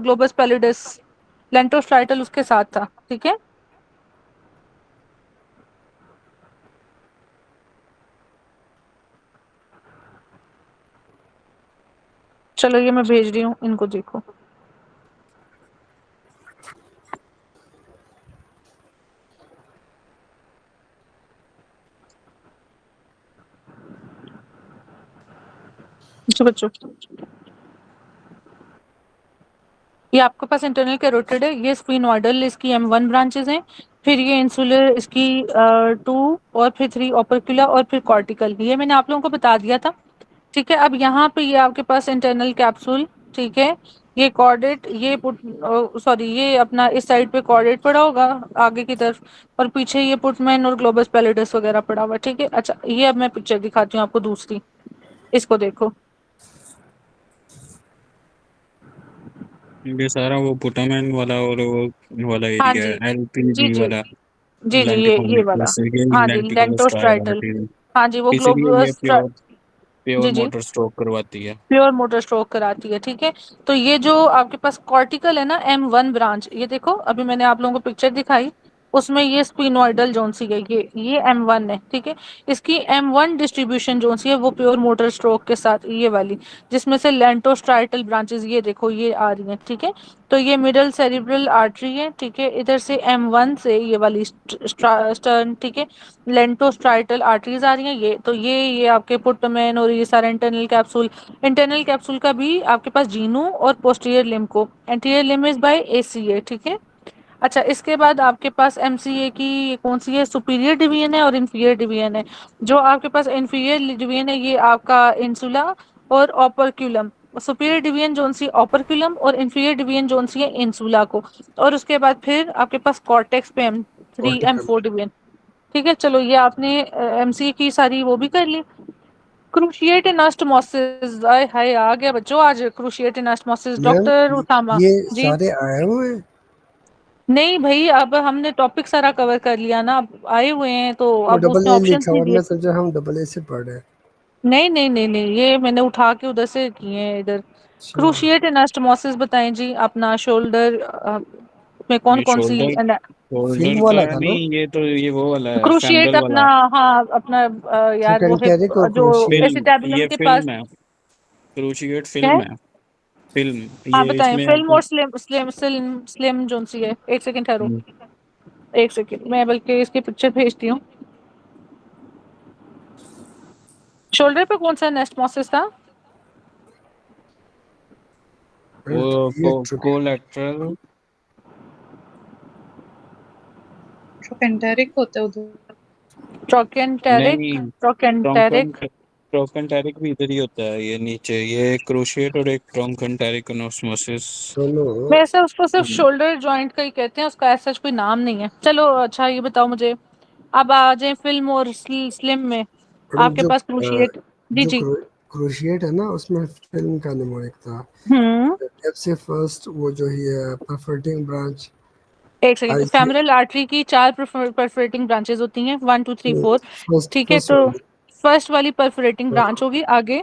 Globus पैलिडिस, लेंटोस title उसके साथ था, ठीक है। चलो ये मैं भेज रही हूँ, इनको देखो। जी बच्चों, ये आपके पास इंटरनल कैरोटिड है, ये स्फीनोइडल इसकी M1 ब्रांचेस हैं, फिर ये इंसुलर इसकी 2, और फिर 3 ओपर्कुला, और फिर कॉर्टिकल। ये मैंने आप लोगों को बता दिया था, ठीक है। अब यहाँ पे ये आपके पास इंटरनल कैप्सूल, ठीक है, ये कॉर्डेट, ये सॉरी ये अपना इस साइड पे कॉर्डेट पड़ा होगा आगे की तरफ, और पीछे ये पुटमैन और ग्लोबस पैलिडस वगैरह पड़ा हुआ, ठीक है। अच्छा ये अब मैं पिक्चर दिखाती हूँ आपको दूसरी, इसको देखो। ये सारा वो पुटामैन वाला और वो वाला हाँ एरिया जी, है, जी LPG जी, वाला। जी जी, ये वाला, लेंटिकोलस, ये हाँ जी लेंटिकुलस लेंटोस्ट्राइटल, आर्टरी। हाँ जी वो इसीलिए ये ग्लोबस, प्योर प्योर जी जी, मोटर स्ट्रोक करवाती है। प्योर मोटर स्ट्रोक कराती है, ठीक है। तो ये जो आपके पास कॉर्टिकल है ना, M1 ब्रांच, ये देखो अभी मैंने आप लोगों को पिक्चर दिखाई, उसमें ये स्पिनोइडल जोन सी है, ये M1 है, ठीक है। इसकी M1 डिस्ट्रीब्यूशन जोन सी है वो प्योर मोटर स्ट्रोक के साथ, ये वाली, जिसमें से लेंटोस्ट्राइटल ब्रांचेस ये देखो ये आ रही हैं, ठीक है। तो ये मिडल सेरिब्रल आर्टरी है, ठीक है, इधर से M1 से ये वाली स्टर्न, ठीक है, लेंटोस्ट्राइटल आर्टरीज आ रही हैं, ये आपके पुटमेन और ये सारे इंटरनल कैप्सूल। इंटरनल कैप्सूल का भी आपके पास जीनू और पोस्टीरियर लिम्ब को, anterior limb is by ACA, ठीक है। अच्छा इसके बाद आपके पास MCA की ये कौन सी है, सुपीरियर डिवीजन है और इंफीरियर डिवीजन है। जो आपके पास इंफीरियर डिवीजन है ये आपका इंसुला और ओपर्क्यूलम, सुपीरियर डिवीजन जोन सी ओपर्क्यूलम, और इंफीरियर डिवीजन जोन सी है इंसुला को। और उसके बाद फिर आपके पास कॉर्टेक्स पे M3 कॉर्टिकल। M4 डिवीजन, ठीक है। चलो ये आपने MCA की सारी वो भी कर ली। क्रूशिएट एनास्टोमोसिस, आय हाय आ गया बच्चों आज cruciate anastomosis, ma'am doctor Usama. ये जी, सारे आए हुए हैं। नहीं भाई अब हमने टॉपिक सारा कवर कर लिया ना, अब आए हुए हैं तो वो अब डबल उसने ए ऑप्शंस लिखा नहीं हुआ, दिए। मैं सोचा हम डबल ए से पढ़ रहे हैं। नहीं नहीं नहीं नहीं, ये मैंने उठा के उधर से किए हैं इधर। अच्छा, क्रूशिएट एनास्टोमोसिस बताएं जी, अपना शोल्डर में कौन ये कौन सी। शोल्डर शोल्डर फिल्म का वाला था ना। नहीं, ये तो ये वो वाला है, क्रूशिएट फेमरल अपना, वाला। हाँ अपना यार वो है ट्रोकेंटेरिक और जो क्रूशिएट। फिल्म, एसिटाबुलम ये के पास। फिल्म है, क्रूशिएट क्या है? फिल्म है। फिल्म हाँ ये बताएं, इसमें फिल्म आपको। और slim slim slim slim zone सी है, एक सेकंड ठहरो, हम्म, एक सेकंड मैं बल्कि इसकी पिक्चर भेजती हूँ। शोल्डर पे कौन सा नेस्टमोसिस था? वो ये कोलेट्रल। ट्रोकेंटेरिक होता है उधर। ट्रोकेंटेरिक, नहीं, ट्रोंकन ट्रोकेंटेरिक। ट्रोकंटेरिक भी इधर ही होता है, ये नीचे, ये क्रोशिएट और एक ट्रोंकंटेरिक ओस्मोसिस। दोनों। वैसे उसको सिर्फ शोल्डर जॉइंट का ही कहते हैं, उसका ऐसा कोई नाम नहीं है। चलो अच्छा ये बताओ मुझे, अब आ जाए फिल्म और स्लिम में। और आपके जो पास क्रूशिएट, जी जो जी, क्रूशिएट है ना, उसमें फिल्म का निमोनिक था। हम्म, एफ से फर्स्ट वो जो ही है परफरेटिंग ब्रांच। एक सेकंड। आई से फेमरल आर्टरी की 4 परफोरेटिंग ब्रांचेस होती हैं, 1 2 3 4, फर्स्ट ठीक है। फर्स्ट तो वाली। फर्स्ट वाली परफोरेटिंग ब्रांच होगी, आगे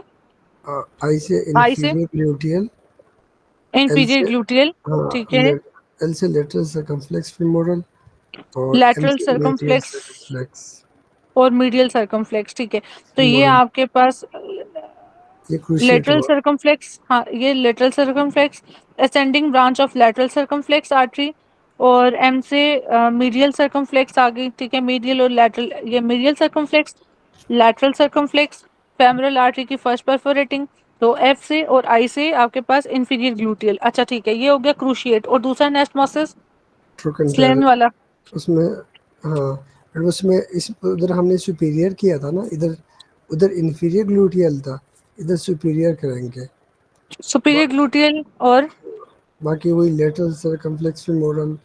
आई से आई से इंफीरियर ग्लूटियल। एल इंफीरियर से ग्लूटियल, ठीक है, एल से लेटरल सर्कमफ्लेक्स फीमोरल। और एम लैटरल से मीडियल सर्कमफ्लेक्स सर्कमफ्लेक्स। और मीडियल सर्कमफ्लेक्स, ठीक है। तो ये फीमोरल। आपके पास ये क्रूशिएट लेटरल हुआ। सर्कमफ्लेक्स, हाँ ये lateral circumflex, ascending branch of lateral circumflex artery, और M से मीडियल सर्कमफ्लेक्स आ गई, ठीक है, मीडियल और लेटरल, ये medial circumflex, lateral circumflex, femoral artery की फर्स्ट परफोरेटिंग। तो F से और I से आपके पास इंफीरियर ग्लूटियल, अच्छा ठीक है, ये हो गया क्रूशिएट। और दूसरा नेस्टमोसिस स्लेन ट्रोकेंटेरिक वाला, उसमें। हाँ, और उसमें इस उधर हमने सुपीरियर किया था ना, इधर उधर इंफीरियर ग्लूटियल था, इधर सुपीरियर करेंगे। सुपीरियर बा, ग्लूटियल और, बाकी वही लेटरल सर्कमफ्लेक्स फीमोरल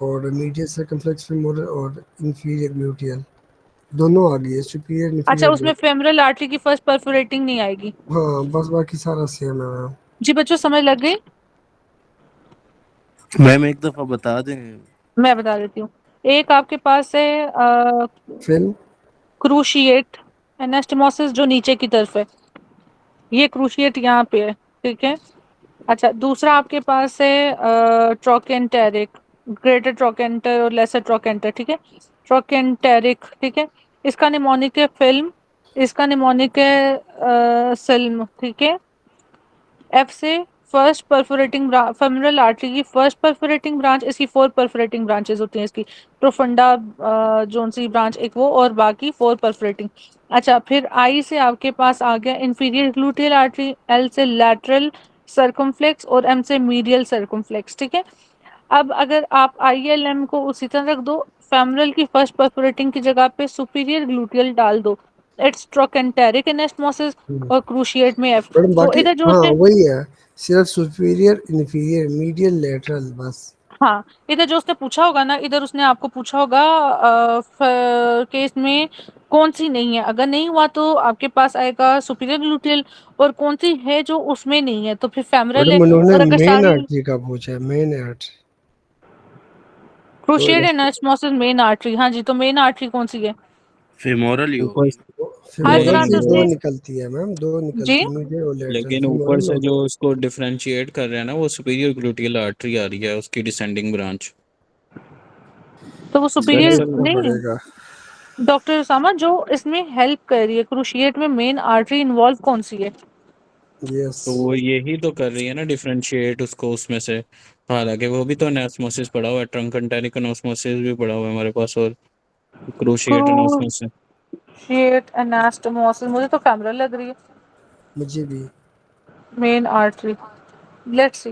और मीडियल सर्कमफ्लेक्स फीमोरल और इंफीरियर ग्लूटियल दोनों आ गई है, सुपीरियर अच्छा इंफीरियर उसमें ग्लूटियल। फेमरल आर्टरी की फर्स्ट परफोरेटिंग नहीं आएगी। हाँ, बस बाकी सारा सेम है मैम। जी बच्चों समझ लग गई? मैम एक दफा बता दें। मैं बता देती हूँ। एक आपके पास है फिल्म। क्रूशिएट एनास्टमोसिस जो नीचे की तरफ है, ये क्रूशिएट यहाँ पे है, ठीक है। अच्छा, दूसरा आपके पास है ट्रोकेंटेरिक, ग्रेटर ट्रोकेंटर और लेसर ट्रोकेंटर, ठीक है। ट्रोकेंटेरिक, ठीक है, इसका निमोनिक है फिल्म, इसका निमोनिक है सिल्म, ठीक है। एफ से फर्स्ट परफोरेटिंग फेमोरल आर्टरी की फर्स्ट परफोरेटिंग ब्रांच, इसकी 4 परफोरेटिंग ब्रांचेस होती हैं, इसकी प्रोफंडा जोन सी ब्रांच एक वो, और बाकी 4 परफोरेटिंग। अच्छा, फिर आई से आपके पास आ गया इंफीरियर ग्लूटियल आर्टरी, एल से लैटरल सर्कमफ्लेक्स और एम से मीडियल सर्कमफ्लेक्स, ठीक है। अब अगर आप आई एल एम को उसी तरह रख दो, फेमरल की फर्स्ट परफोरेटिंग की जगह पे सुपीरियर ग्लूटियल डाल दो, इट्स ट्रोकेंटेरिक एनास्टोमोसिस, और क्रूशिएट में एफ। मैडम तो बाकी इधर जो हाँ उसने, वही है, सिर्फ सुपीरियर इन्फीरियर मीडियल लेटरल बस। हाँ, इधर जो उसने पूछा होगा ना, इधर उसने आपको पूछा होगा केस में कौन सी नहीं है, अगर नहीं हुआ तो आपके पास आएगा सुपीरियर ग्लूटियल, और कौन सी है जो उसमें नहीं है तो फिर फेमरल है, मैडम उन्होंने और अगर मेन सारी आर्टरी का पूछा है, मेन आर्टरी। तो क्रूशिएट एनास्टोमोसिस मेन आर्टरी, हाँ जी, तो मेन आर्टरी कौन सी है? फेमोरल ही ऊपर होगी। हर फीमोरल तरह लेकिन से से दो उसने, निकलती है मैम, दो जी, निकलती है, मीडियल और लेटरल, लेकिन ऊपर फीमोरल से और जो उसको डिफरेंशिएट कर रहे हैं ना, वो सुपीरियर ग्लूटियल आर्टरी आ रही है, उसकी डिसेंडिंग ब्रांच। तो वो चेक सुपीरियर दरअसल करना नहीं। पड़ेगा। डॉक्टर उसामा, जो इसमें हेल्प कर रही है क्रूशिएट में, मेन आर्टरी इन्वॉल्व कौन सी है? यस। तो वो यही तो कर रही है ना, डिफरेंशिएट उसको उसमें से। हालांकि वो भी तो एनास्मोसिस पढ़ा हुआ है, ट्रंक एंटेरिक एनास्मोसिस भी पढ़ा हुआ है हमारे पास, और क्रूशिएट एनास्मोसिस। क्रूशिएट एनास्टोमोसिस, मुझे तो फेमरल लग रही है मुझे भी। Main artery. Let's see,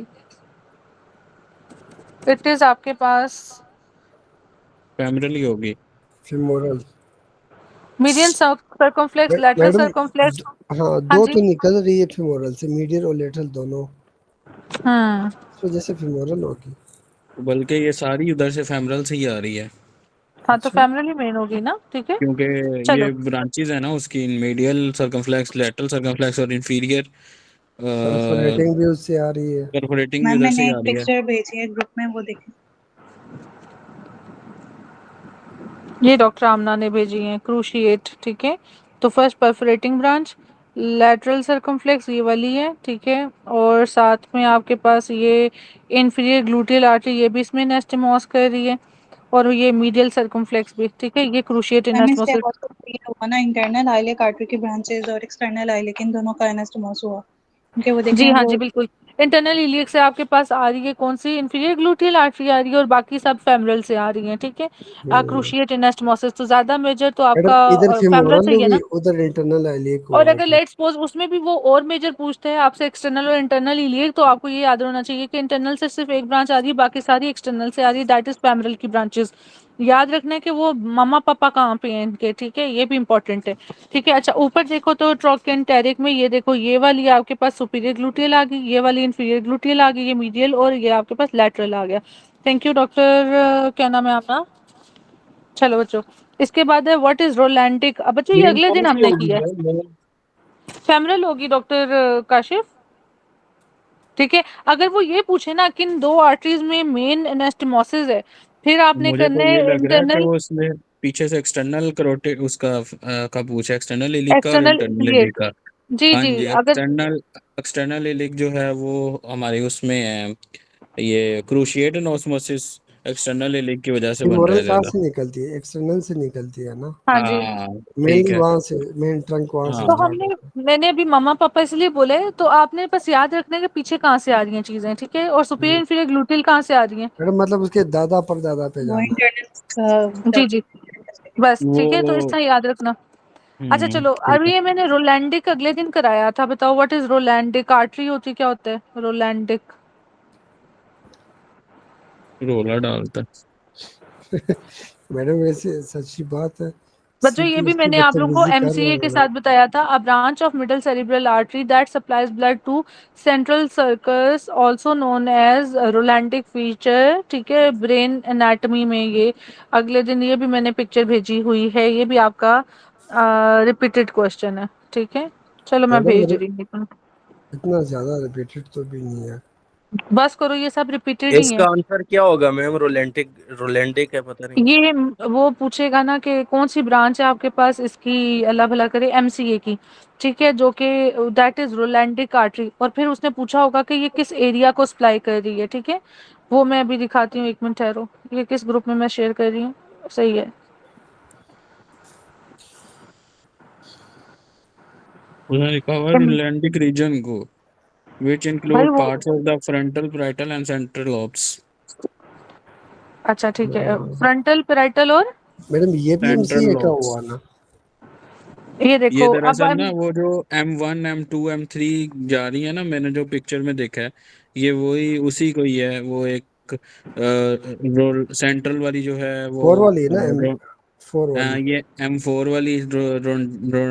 it is आपके पास फैमिली ही होगी। Femoral. Median circumflex, lateral madam circumflex. हाँ, हाँ दो जी। तो निकल रही है फीमोरल से, मीडियल और लेटरल दोनों, हम्म। इस वजह से फीमोरल होगी। बल्कि ये सारी उधर से फेमरल से ही आ रही है, हाँ, तो अच्छा। फेमरल ही मेन होगी ना, ठीक है। क्योंकि चलो, ये ब्रांचेज है ना उसकी, मीडियल सर्कमफ्लेक्स, लेटरल सर्कमफ्लेक्स और इंफीरियर परफोरेटिंग भी उससे आ रही है। परफोरेटिंग भी मैम उधर से मैंने ही एक आ रही है। पिक्चर भेजी है ग्रुप में, वो देखें। ये डॉक्टर आमना ने भेजी है क्रूशिएट, ठीक है। तो first perforating branch, lateral circumflex ये वाली है, ठीक है, और साथ में आपके पास ये इंफीरियर ग्लूटियल आर्टरी, ये भी इसमें नेस्टमोस कर रही है, और ये मीडियल सर्कमफ्लेक्स भी, ठीक है, ये क्रूशिएट मैम इसके एनास्टोमोसिस। अलावा तो ये हुआ ना, इंटरनल आइलेक आर्टरी की ब्रांचेस और एक्सटर्नल आइलेक, इन दोनों का एनास्टोमोस हुआ, क्योंकि वो जी देखें हाँ वो। जी, बिल्कुल। इंटरनल इलियक से आपके पास आ रही है कौन सी? इंफीरियर ग्लूटियल आर्टरी आ रही है, और बाकी सब फेमरल से आ रही है, ठीक है। क्रूशिएट एनास्टोमोसिस तो ज्यादा मेजर तो मैडम आपका इधर फेमरल फीमोरल से ही है हुई, ना। उधर इंटरनल आइलिक और हुआ अगर होगा। लेट्स सपोज उसमें भी वो और मेजर पूछते हैं आपसे एक्सटर्नल और इंटरनल इलियक, तो आपको ये याद होना चाहिए कि इंटरनल से सिर्फ एक ब्रांच आ रही है, बाकी सारी एक्सटर्नल से आ रही है, दैट इज फेमरल की ब्रांचेस। याद रखना है कि वो मम्मा पापा कहाँ पे हैं इनके, ठीक है, ये भी इंपॉर्टेंट है, ठीक है। अच्छा, ऊपर देखो तो ट्रोकेंटेरिक में ये देखो, ये वाली आपके पास सुपीरियर ग्लूटियल आ गई, ये वाली इंफीरियर ग्लूटियल आ गई, ये मीडियल, और ये आपके पास लैटरल आ गया। थैंक यू डॉक्टर, क्या नाम है आपका? चलो बच्चों, इसके बाद है व्हाट इज रोलैंटिक। अब बच्चों ये मेन अगले कौन दिन सी हमने होगी किया है, है। मेन? फेमरल होगी डॉक्टर काशिफ, ठीक है। अगर वो ये पूछे ना किन दो आर्टरीज में मेन एनास्टोमोसिस है, फिर आपने मुझे तो करने ये लग रहा है कि इंटरनल वो इसमें पीछे से एक्सटर्नल करोटे उसका का पूछा, एक्सटर्नल इलिक का और एक्सटर्नल इंटरनल इलिक इलियक। का। जी हाँ जी, जी, अगर एक्सटर्नल एक्सटर्नल इलिक जो है वो हमारे उसमें है, ये क्रूशिएट ऑस्मोसिस एक्सटर्नल इलिक की वजह से बन रहा फीमोरल है कहाँ ज्यादा। से निकलती है? एक्सटर्नल से निकलती है ना, हाँ जी। हाँ ठीक मेनली है। वहां से, मेन ट्रंक वहां से हाँ तो स्टार्ट हमने होता है। मैंने अभी मम्मा पापा इसलिए बोले, तो आपने बस याद रखना है कि पीछे कहाँ से आ रही हैं चीजें, ठीक है, और सुपीरियर इंफीरियर ग्लूटिल कहाँ से आ रही हैं। मैडम मतलब उसके दादा पर दादा पे वो जाना है। जी जी, बस ठीक है, तो वो इतना याद रखना। अच्छा चलो, ठीक है। अभी ये मैंने रोलैंडिक अगले दिन कराया था, बताओ व्हाट इज रोलैंडिक आर्टरी होती क्या होता है रोलैंडिक? रोला डालता मैडम वैसे सच्ची बात है, बच्चों ये भी सीपीएससी मैंने आप लोगों को बदतमीजी कर रहे एमसीए हैं के मैडम। साथ बताया था, a branch of middle cerebral artery that supplies blood to central sulcus, also known as rolandic fissure, ठीक है, ब्रेन एनाटॉमी में। ये अगले दिन ये भी मैंने पिक्चर भेजी हुई है, ये भी आपका रिपीटेड क्वेश्चन है, ठीक है। चलो मैं मैडम भेज मेरे रही हूँ। इतना ज्यादा रिपीटेड तो भी नहीं है। बस करो, ये सब रिपीटेड ही इसका है। आंसर क्या होगा मैम? रोलेंटिक, रोलेंटिक है, पता नहीं। ये वो पूछेगा ना कि कौन सी ब्रांच है आपके पास इसकी, अल्लाह भला करे, एमसीए की, ठीक है, जो कि दैट इज रोलैंडिक आर्टरी, और फिर उसने पूछा होगा कि ये किस एरिया को सप्लाई कर रही है, ठीक है। वो मैं अभी दिखाती हूँ, 1 मिनट ठहरो, ये किस ग्रुप में मैं शेयर कर रही हूँ, सही है। उसने लिखा हुआ रिलैंडिक रीजन को, which भाई include वो, parts of the frontal, parietal and central lobes. अच्छा ठीक है, फ्रंटल, पेराइटल और मैडम ये भी Central एमसीए का lobes. हुआ ना? ये ये देखो अब दरअसल ना वो जो M1 M2 M3 जा रही है ना, मैंने जो पिक्चर में देखा है, ये वही उसी को ही है। वो एक रोल सेंट्रल वाली जो है वो 4 वाली है ना, रो, M4 वाली। ये M4 वाली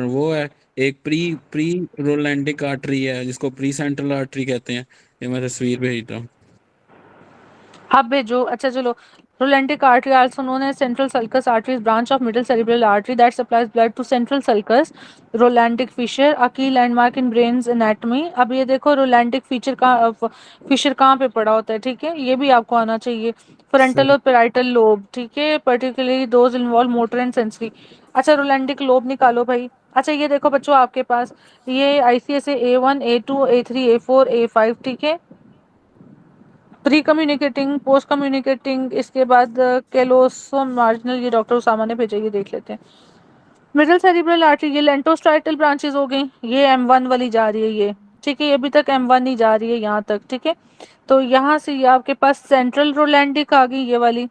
वो है। एक प्री प्री रोलैंडिक आर्टरी है जिसको प्री सेंट्रल आर्टरी कहते हैं। ये मैं तस्वीर भेजता हूँ। आप भेजो, अच्छा चलो। Rolandic artery also known as central sulcus artery is branch of middle cerebral artery that supplies blood to central sulcus. Rolandic fissure a key landmark in brains anatomy. अब ये देखो रोलैंडिक फीचर का फिशर कहाँ पे पड़ा होता है, ठीक है, ये भी आपको आना चाहिए। फ्रंटल सर और पेराइटल लोब, ठीक है, particularly those involve motor and sensory. अच्छा रोलैंडिक लोब निकालो भाई। अच्छा ये देखो बच्चों आपके पास ये ICS A1 A2 A3 A4 A5, ठीक है। प्री कम्युनिकेटिंग, पोस्ट कम्युनिकेटिंग, इसके बाद केलोसो मार्जिनल, ये डॉक्टर उसामा ने भेजा, ये देख लेते हैं। मिडिल सेरिब्रल आर्टरी, ये लेंटोस्ट्राइटल ब्रांचेस हो गई, ये M1 वाली जा रही है ये, ठीक है, ये अभी तक M1 नहीं जा रही है यहाँ तक, ठीक है। तो यहाँ से ये आपके पास सेंट्रल रोलैंडिक आ गई ये वाली,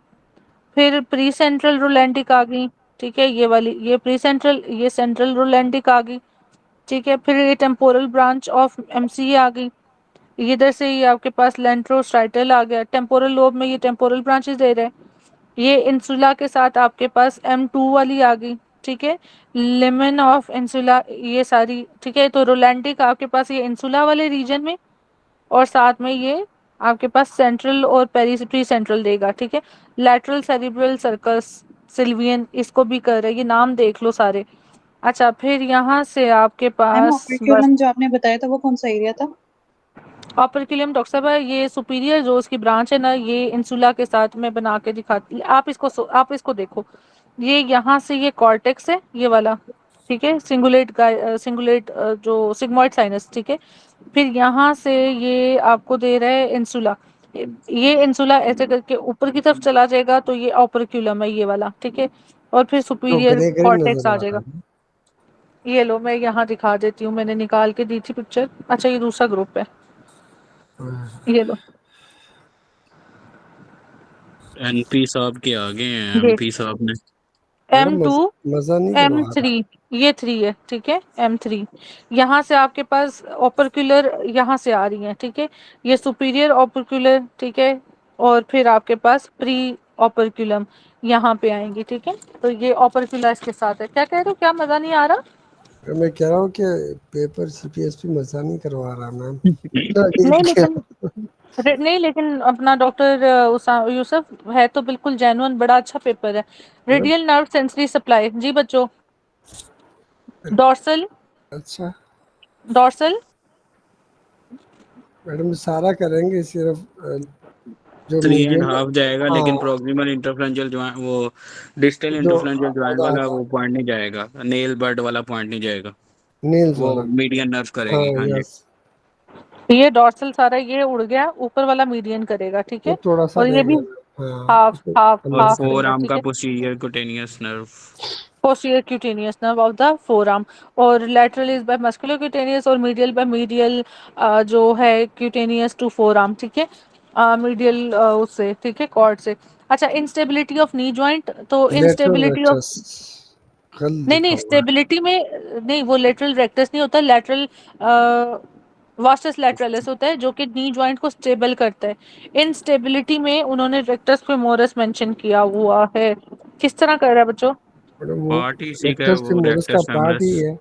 फिर प्री सेंट्रल रोलैंडिक आ गई, ठीक है, ये वाली, ये प्री सेंट्रल, ये सेंट्रल रोलैंडिक आ गई, ठीक है, फिर ये टेम्पोरल ब्रांच ऑफ एमसीए आ गई, इधर से ये आपके पास लेंट्रोस्टाइटल आ गया, टेम्पोरल लोब में ये टेम्पोरल ब्रांचेस दे रहे हैं। ये इंसुला के साथ आपके पास M2 वाली आ गई, ठीक है, लिमन ऑफ इंसुला, ये सारी, ठीक है। तो रोलैंडिक आपके पास ये इंसुला वाले रीजन में, और साथ में ये आपके पास सेंट्रल और पेरी सेंट्रल देगा, ठीक है। लैटरल सेरिब्रल सर्कस सिल्वियन, इसको भी कर रहे हैं, ये नाम देख लो सारे। अच्छा फिर यहाँ से आपके मैम पास बस ऑपरेक्यूलम जो आपने बताया था वो कौन सा एरिया था? ऑपरक्यूलियम, डॉक्टर साहब ये सुपीरियर जो उसकी ब्रांच है ना, ये इंसुला के साथ मैं बना के दिखाती, आप इसको आप इसको देखो। ये यहाँ से ये कॉर्टेक्स है ये वाला, ठीक है, सिंगुलेट सिंगुलेट जो सिग्मोइड साइनस, ठीक है। फिर यहाँ से ये आपको दे रहा है इंसुला, ये इंसुला ऐसे करके ऊपर की तरफ चला जाएगा, तो ये ऑपरक्यूलम है ये वाला, ठीक है। और फिर तो सुपीरियर ग्रे ग्रे कॉर्टेक्स नजर आ आ रहा जाएगा। है। ये लो मैं यहाँ दिखा देती हूँ, मैंने निकाल के दी थी पिक्चर। अच्छा ये दूसरा ग्रुप है, ये लो, NP साहब के आगे हैं, ये MP साहब ने। एम मैडम टू मजा नहीं एम करवा थ्री रहा। ये 3 है, ठीक है, M3। यहाँ से आपके पास ओपर्क्यूलर यहाँ से आ रही है, ठीक है, ये सुपीरियर ओपर्क्यूलर, ठीक है, और फिर आपके पास प्री ओपर्क्यूलम यहाँ पे आएंगी, ठीक है। तो ये ओपर्क्यूलर के साथ है। क्या कह रहे हो, क्या मजा नहीं आ रहा? मैं कह रहा हूँ कि पेपर सीपीएसपी मजा नहीं करवा रहा मैम। इतना डील नहीं किया। लेकिन नहीं लेकिन अपना डॉक्टर यूसुफ है तो बिल्कुल जेन्युइन, बड़ा अच्छा पेपर है। Madam radial nerve sensory supply, जी बच्चों, डॉर्सल, अच्छा डॉर्सल, मैडम सारा करेंगे, सिर्फ जो 3.5 मीडियम, जाएगा, लेकिन हाँ प्रोक्सिमल इंटरफ्रेंशियल जो वो डिस्टल जो इंटरफ्रेंशियल ज्वाइंट आधा वाला आधा वो पॉइंट नहीं जाएगा, नेल बड वाला पॉइंट नहीं जाएगा। नील्स वो वाला। मीडियन नर्व हाँ करेगी, हाँ जी। यस, ये डॉर्सल सारा ये उड़ गया, ऊपर वाला मीडियन करेगा, ठीक वो है। थोड़ा सा और ये रह भी गया। हाँ हाफ उसको हाफ और अंदर हाफ से। फोर रहेगा, आर्म ठीक का है। Posterior cutaneous nerve. Posterior cutaneous nerve of the forearm, और lateral is by musculocutaneous, और मीडियल बाय मीडियल जो है क्यूटेनियस टू फोर आर्म, ठीक है, मीडियल उससे, ठीक है, कॉर्ड से। अच्छा इंस्टेबिलिटी ऑफ नी जॉइंट, तो लेटरल इंस्टेबिलिटी ऑफ, रेक्टस कल नहीं लिखा हुआ है। स्टेबिलिटी में, नहीं वो लेटरल रेक्टस नहीं होता, लेटरल वास्टस लैटरलिस होता है जो कि नी जॉइंट को स्टेबल करता है। इनस्टेबिलिटी में उन्होंने रेक्टस फेमोरस मेंशन किया हुआ है। किस तरह कर रहा है बच्चों? मैडम वो पार्ट ही इसी का है, रेक्टस वो फेमोरस का रेक्टस पार्ट ही फेमरस।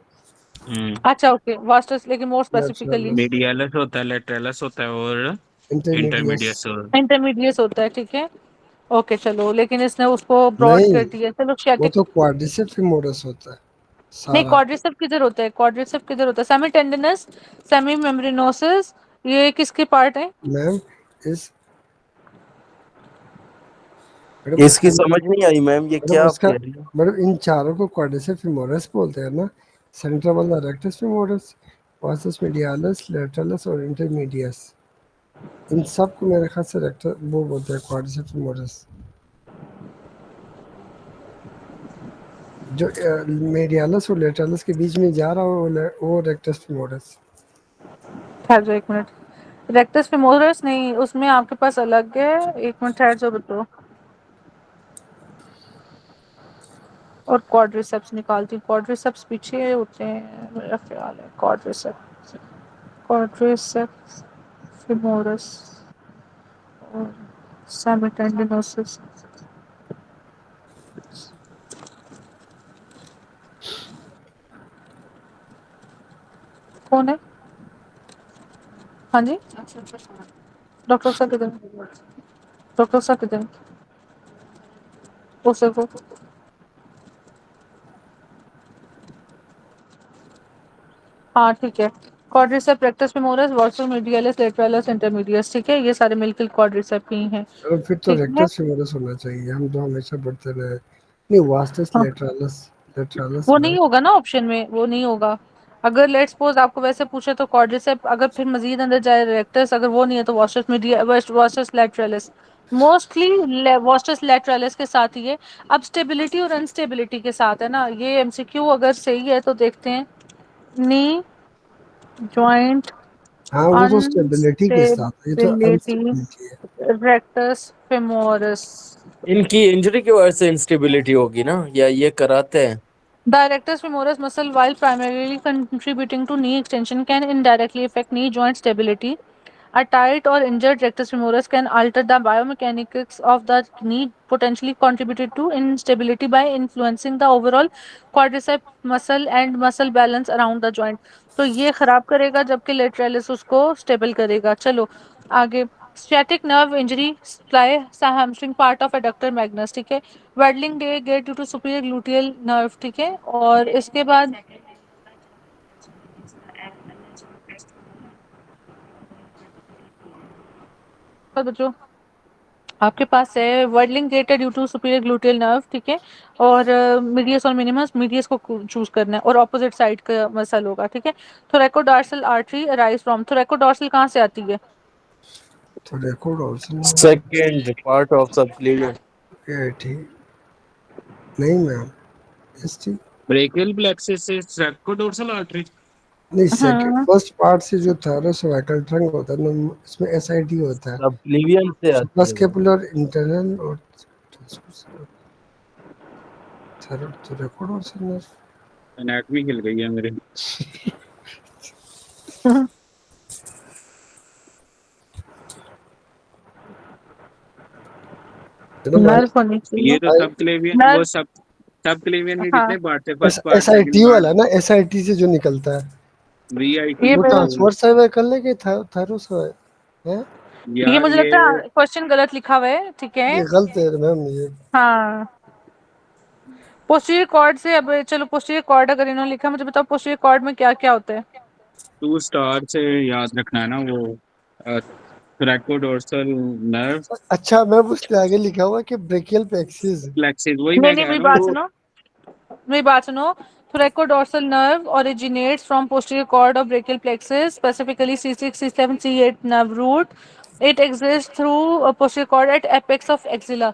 है। अच्छा ओके, वास्टस, लेकिन मोर स्पेसिफिकली लेटरल मीडियलस होता है, लेटरलस होता है, और इंटरमीडियस। इंटरमीडियस। और इंटरमीडिएट होता है, ठीक है। ओके चलो, लेकिन इसने उसको ब्रॉड नहीं, कर दिया, चलो वो शेटिक। तो क्वाड्रिसेप फेमोरस होता है नहीं सारा। क्वाड्रिसेप किधर होता है, क्वाड्रिसेप किधर होता है? सेमी टेंडिनस, सेमी मेम्ब्रेनोसिस, ये किसके पार्ट है? मैम इज मैडम इसकी समझ नहीं आई मैम, ये क्या आप उसका कह रही हैं? मैडम इन चारों को क्वाड्रिसेप फेमोरस बोलते हैं ना। सेंट्रल वाला रेक्टस फेमोरस, वासस मीडियालस, लेटरलस और इंटरमीडियस, इन सब को मेरे ख्याल से रेक्टर वो बोलते हैं क्वाड्रिसेप फेमोरस। जो मीडियालस और लेटरलस के बीच में जा रहा हो वो रेक्टस फेमोरस। ठहर जाओ एक मिनट, रेक्टस फेमोरस नहीं, उसमें आपके पास अलग है, एक मिनट ठहर जाओ बताओ। और क्वाड्रिसेप्स निकालती हूँ, क्वाड्रिसेप्स पीछे होते हैं मेरा ख्याल है, क्वाड्रिसेप्स, क्वाड्रिसेप्स फेमोरस और सेमीटेंडिनोसिस। कौन है? हाँ जी, डॉक्टर साहब किधर? डॉक्टर साहब किधर? उसे को हाँ ठीक है, quadricep rectus femoris वॉर्सल मीडियलिस lateralis intermedius, ठीक है, ये सारे मिलकर क्वाड्रिसेप ही हैं। चलो फिर तो ठीक है, रेक्टस फेमोरस होना चाहिए, हम तो हमेशा पढ़ते रहे। नहीं, वास्टस हाँ, लेटरलस, लेटरलस वो है। नहीं होगा ना ऑप्शन में, वो नहीं होगा। अगर लेट्स सपोज आपको वैसे पूछे तो क्वाड्रिसेप, अगर फिर मजीद अंदर जाए रेक्टस, अगर वो नहीं है तो vastus media vastus lateralis, mostly vastus lateralis के साथ ही है। अब स्टेबिलिटी और अनस्टेबिलिटी के साथ है ना, ये एमसीक्यू अगर सही है तो देखते हैं। नी जॉइंट हाँ वो तो स्टेबिलिटी के साथ है, ये तो अनस्टेबिलिटी अनस्टेबिलिटी है। Rectus femoris. इनकी इंजरी की वजह से इंस्टेबिलिटी होगी ना, या ये कराते हैं? The rectus femoris muscle, while primarily contributing to knee extension, can indirectly affect knee joint stability. A tight or injured rectus femoris can alter the biomechanics of the knee, potentially contributed to instability by influencing the overall quadricep muscle and muscle balance around the joint. तो ये खराब करेगा जबकि lateralis उसको stable करेगा। चलो आगे, sciatic nerve injury supply hamstring part of adductor magnus, ठीक है, वेडलिंग डे gait due to superior gluteal nerve, ठीक है, और इसके बाद बच्चों आपके पास है waddling gaited due to superior gluteal nerve, ठीक है, और मीडियस और मिनिमस, मीडियस को चूज करना है और ऑपोजिट साइड का मसल होगा, ठीक है। थोरैकोडॉर्सल आर्टरी अराइज फ्रॉम, थोरैकोडॉर्सल कहाँ से आती है? तो record also second part of subclavian. ठीक नहीं ma'am, S T brachial plexus से सैक्रोडोर्सल आर्टरी। नहीं, सेकंड हाँ, फर्स्ट पार्ट से जो थैरोसर्वाइकल ट्रंक होता है ना, इसमें एसआईटी होता है, सबक्लेवियन से आती है वो। सुप्रास्कैपुलर इंटरनल और थैरो तो रिकॉर्ड ऑल्सो नर्व। एनाटॉमी हिल गई है मेरे। चलो मैम, नर्व होनी चाहिए, ये तो सब क्लेवियन, वो नर्व, सब क्लेवियन के हाँ, कितने पार्ट थे? First part, second SIT part, वाला ना, एसआईटी से जो निकलता है वीआईटी। ये वो मेरे, ट्रांसवर्स सर्वाइकल है कि थैरोसर्वाइकल है। ये यार मुझे ये लगता है क्वेश्चन गलत लिखा हुआ है, ठीक है, ये गलत है मैम ये। हाँ। पोस्टीरियर कॉर्ड से, अब चलो पोस्टीरियर कॉर्ड अगर इन्होंने लिखा, मुझे बताओ पोस्टीरियर कॉर्ड में क्या क्या होता है? 2 स्टार से याद रखना है ना, वो थ्रैकोडोर्सल नर्व अच्छा मैम, उसके आगे लिखा हुआ है कि ब्रेकियल प्लेक्सिस। प्लेक्सिस, वही नहीं मैं नहीं, कह मेरी रहा हूँ बात वो। सुनो, मेरी बात सुनो। Thoracodorsal nerve originates from posterior cord of brachial plexus, specifically C6, C7, C8 nerve root. It exists through a posterior cord at apex of axilla.